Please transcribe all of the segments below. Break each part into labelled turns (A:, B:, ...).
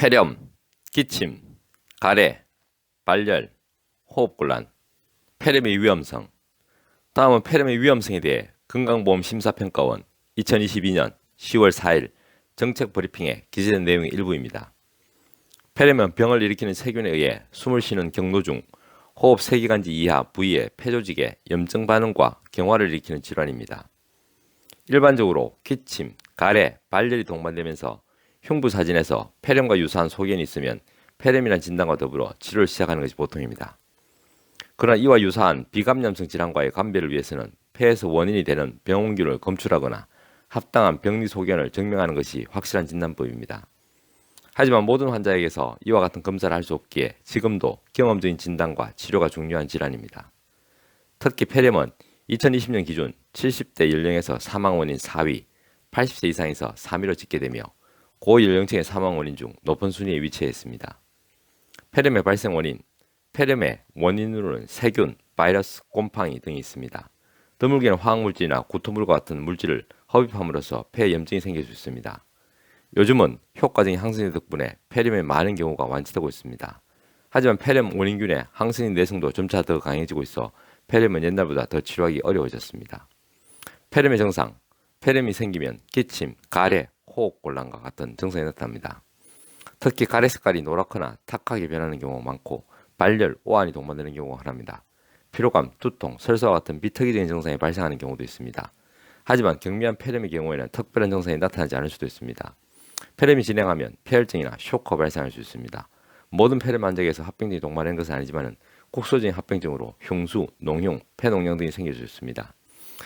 A: 폐렴, 기침, 가래, 발열, 호흡곤란, 폐렴의 위험성. 다음은 폐렴의 위험성에 대해 건강보험 심사평가원 2022년 10월 4일 정책 브리핑에 기재된 내용의 일부입니다. 폐렴은 병을 일으키는 세균에 의해 숨을 쉬는 경로 중 호흡 세기관지 이하 부위의 폐조직에 염증 반응과 경화를 일으키는 질환입니다. 일반적으로 기침, 가래, 발열이 동반되면서 흉부 사진에서 폐렴과 유사한 소견이 있으면 폐렴이라는 진단과 더불어 치료를 시작하는 것이 보통입니다. 그러나 이와 유사한 비감염성 질환과의 감별을 위해서는 폐에서 원인이 되는 병원균을 검출하거나 합당한 병리 소견을 증명하는 것이 확실한 진단법입니다. 하지만 모든 환자에게서 이와 같은 검사를 할 수 없기에 지금도 경험적인 진단과 치료가 중요한 질환입니다. 특히 폐렴은 2020년 기준 70대 연령에서 사망 원인 4위, 80세 이상에서 3위로 집계되며 고연령층의 사망 원인 중 높은 순위에 위치해 있습니다. 폐렴의 발생 원인, 폐렴의 원인으로는 세균, 바이러스, 곰팡이 등이 있습니다. 드물게는 화학물질이나 구토물과 같은 물질을 흡입함으로써 폐에 염증이 생길 수 있습니다. 요즘은 효과적인 항생제 덕분에 폐렴의 많은 경우가 완치되고 있습니다. 하지만 폐렴 원인균의 항생제 내성도 점차 더 강해지고 있어 폐렴은 옛날보다 더 치료하기 어려워졌습니다. 폐렴의 증상, 폐렴이 생기면 기침, 가래, 호흡곤란과 같은 증상이 나타납니다. 특히 가래 색깔이 노랗거나 탁하게 변하는 경우가 많고 발열, 오한이 동반되는 경우가 흔합니다. 피로감, 두통, 설사와 같은 비특이적인 증상이 발생하는 경우도 있습니다. 하지만 경미한 폐렴의 경우에는 특별한 증상이 나타나지 않을 수도 있습니다. 폐렴이 진행하면 폐혈증이나 쇼크가 발생할 수 있습니다. 모든 폐렴 환자에게서 합병증이 동반하는 것은 아니지만 국소적인 합병증으로 흉수, 농흉, 폐농양 등이 생길 수 있습니다.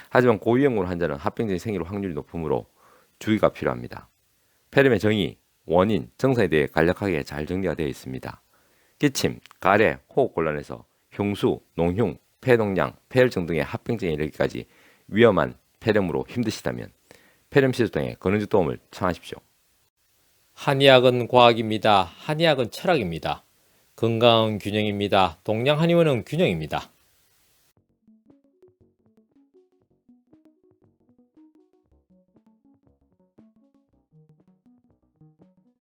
A: 하지만 고위험군 환자는 합병증이 생길 확률이 높으므로 주의가 필요합니다. 폐렴의 정의, 원인, 증상에 대해 간략하게 잘 정리가 되어 있습니다. 기침, 가래, 호흡곤란에서 흉수, 농흉, 폐농양, 폐혈증 등의 합병증에 이르기까지 위험한 폐렴으로 힘드시다면 폐렴 치료 등의 근원적 도움을 청하십시오.
B: 한의학은 과학입니다. 한의학은 철학입니다. 건강은 균형입니다. 동양 한의원은 균형입니다.